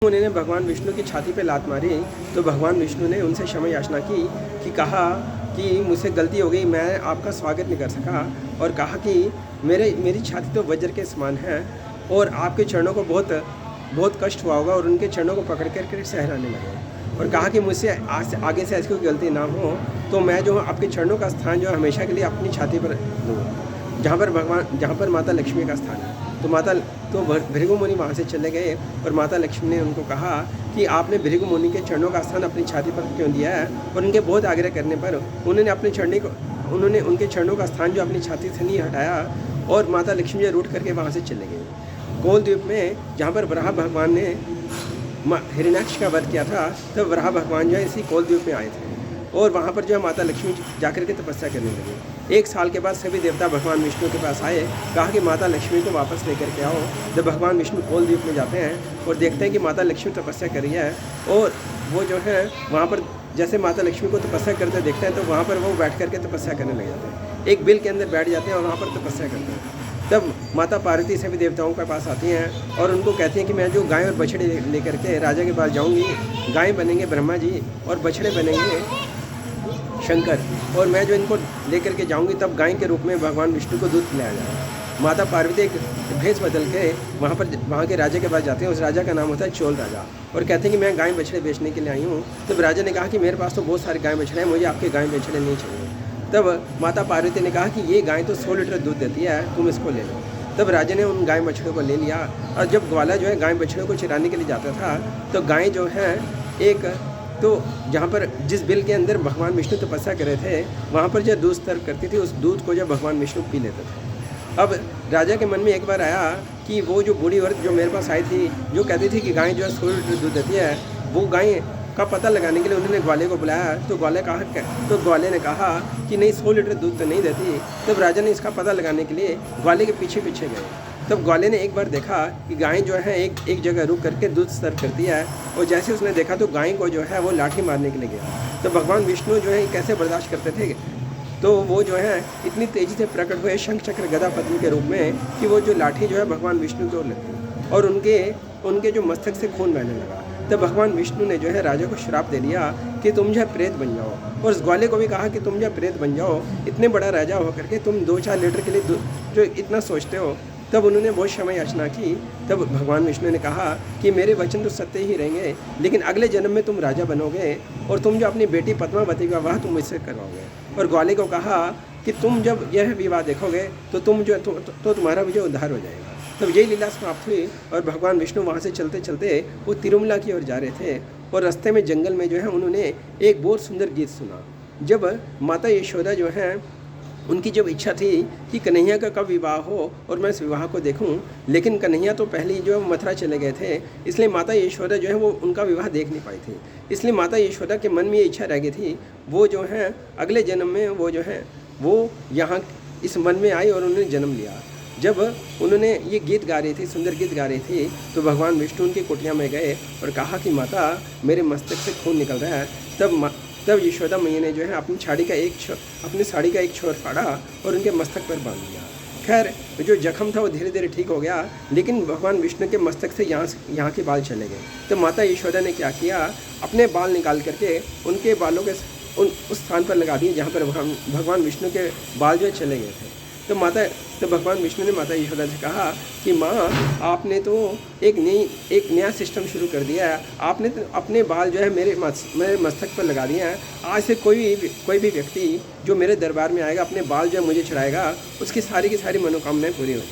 उन्होंने भगवान विष्णु की छाती पे लात मारी तो भगवान विष्णु ने उनसे क्षमा याचना की कि कहा कि मुझसे गलती हो गई, मैं आपका स्वागत नहीं कर सका, और कहा कि मेरी छाती तो वज्र के समान है और आपके चरणों को बहुत बहुत कष्ट हुआ होगा, और उनके चरणों को पकड़ कर सहराने लगे और कहा कि मुझसे आगे से ऐसी कोई गलती ना हो, तो मैं जो आपके चरणों का स्थान जो हमेशा के लिए अपनी छाती पर लूँ, जहाँ पर माता लक्ष्मी का स्थान है। तो भृगु मुनि वहाँ से चले गए और माता लक्ष्मी ने उनको कहा कि आपने भृगु मुनि के चरणों का स्थान अपनी छाती पर क्यों दिया है, और उनके बहुत आग्रह करने पर उन्होंने उनके चरणों का स्थान जो अपनी छाती से नहीं हटाया, और माता लक्ष्मी जी रूठ करके वहाँ से चले गए। कोल द्वीप में जहाँ पर वराह भगवान ने हिरण्याक्ष का वध किया था, तब वराह भगवान जो है इसी कोल द्वीप में आए थे, और वहाँ पर जो है माता लक्ष्मी जाकर के तपस्या करने लगे। 1 साल के बाद सभी देवता भगवान विष्णु के पास आए, कहा कि माता लक्ष्मी को वापस लेकर के आओ। जब भगवान विष्णु कोल द्वीप में जाते हैं और देखते हैं कि माता लक्ष्मी तपस्या कर रही है, और वो जो है वहाँ पर जैसे माता लक्ष्मी को तपस्या करते देखते हैं, तो वहाँ पर वो बैठ करके तपस्या करने लग जाते हैं। एक बिल के अंदर बैठ जाते हैं और वहाँ पर तपस्या करते हैं। तब माता पार्वती सभी देवताओं के पास आती हैं और उनको कहती हैं कि मैं जो गाय और बछड़े लेकर के राजा के पास जाऊँगी, गाय बनेंगे ब्रह्मा जी और बछड़े बनेंगे शंकर, और मैं जो इनको लेकर के जाऊंगी तब गाय के रूप में भगवान विष्णु को दूध पिलाया जाएगा। माता पार्वती एक भेष बदल के वहाँ के राजा के पास जाते हैं। उस राजा का नाम होता है चोल राजा, और कहते हैं कि मैं गाय बछड़े बेचने के लिए आई हूँ। तब राजा ने कहा कि मेरे पास तो बहुत सारे गाय बछड़े हैं, मुझे आपके गाय बछड़े नहीं चाहिए। तब माता पार्वती ने कहा कि ये गाय तो 100 लीटर दूध देती है, तुम इसको ले लो। तब राजा ने उन गाय बछड़ों को ले लिया, और जब ग्वाला जो है गाय बछड़ों को चराने के लिए जाता था, तो गाय जो है तो जहाँ पर जिस बिल के अंदर भगवान विष्णु तपस्या कर रहे थे, वहाँ पर जो दूध सर्व करती थी, उस दूध को जो भगवान विष्णु पी लेते थे। अब राजा के मन में एक बार आया कि वो जो बूढ़ी औरत जो मेरे पास आई थी, जो कहती थी कि गाय जो है 100 लीटर दूध देती है, वो गाय का पता लगाने के लिए उन्होंने ग्वाले को बुलाया। तो ग्वाले ने कहा कि नहीं, 100 लीटर दूध तो नहीं देती। तब राजा ने इसका पता लगाने के लिए ग्वाले के पीछे पीछे गए। तब ग्वाले ने एक बार देखा कि गाय जो है एक जगह रुक करके दूध सर्व करती है, और जैसे उसने देखा तो गाय को जो है वो लाठी मारने के लिए गया। तो भगवान विष्णु जो है कैसे बर्दाश्त करते थे, तो वो जो है इतनी तेज़ी से प्रकट हुए शंख चक्र गदा पद्म के रूप में कि वो जो लाठी जो है भगवान विष्णु की ओर लगी, और उनके जो मस्तक से खून बहने लगा। तब भगवान विष्णु ने जो है राजा को श्राप दे दिया कि तुम जो है प्रेत बन जाओ, और उस ग्वाले को भी कहा कि तुम जो प्रेत बन जाओ, इतने बड़ा राजा होकर के तुम 2-4 लीटर के लिए जो इतना सोचते हो। तब उन्होंने बहुत क्षमा याचना की। तब भगवान विष्णु ने कहा कि मेरे वचन तो सत्य ही रहेंगे, लेकिन अगले जन्म में तुम राजा बनोगे, और तुम जो अपनी बेटी पद्मावती का विवाह तुम मुझसे करवाओगे। और ग्वाले को कहा कि तुम जब यह विवाह देखोगे तो तुम जो तो तुम्हारा भी जो उद्धार हो जाएगा। तब यही लीला समाप्त हुई, और भगवान विष्णु वहाँ से चलते चलते वो तिरुमला की ओर जा रहे थे, और रास्ते में जंगल में जो है उन्होंने एक बहुत सुंदर गीत सुना। जब माता यशोदा जो है उनकी जब इच्छा थी कि कन्हैया का कब विवाह हो और मैं इस विवाह को देखूं, लेकिन कन्हैया तो पहले ही जो है मथुरा चले गए थे, इसलिए माता यशोदा जो है वो उनका विवाह देख नहीं पाई थी। इसलिए माता यशोदा के मन में ये इच्छा रह गई थी, वो जो है अगले जन्म में वो जो है वो यहाँ इस मन में आई और उन्होंने जन्म लिया। जब उन्होंने ये गीत गा रही थी, सुंदर गीत गा रही थी, तो भगवान विष्णु उनकी कुटिया में गए और कहा कि माता मेरे मस्तक से खून निकल रहा है। तब यशोदा मैया ने जो है अपनी साड़ी का एक छोर फाड़ा और उनके मस्तक पर बांध दिया। खैर जो जख्म था वो धीरे धीरे ठीक हो गया, लेकिन भगवान विष्णु के मस्तक से यहाँ के बाल चले गए। तो माता यशोदा ने क्या किया, अपने बाल निकाल करके उनके बालों के उस स्थान पर लगा दिए जहाँ पर भगवान विष्णु के बाल जो चले गए थे। तो भगवान विष्णु ने माता यशोदा से कहा कि माँ, आपने तो एक नया सिस्टम शुरू कर दिया है। आपने तो अपने बाल जो है मेरे मस्तक पर लगा दिए हैं। आज से कोई भी व्यक्ति जो मेरे दरबार में आएगा, अपने बाल जो है मुझे चढ़ाएगा, उसकी सारी की सारी मनोकामनाएं पूरी होंगी।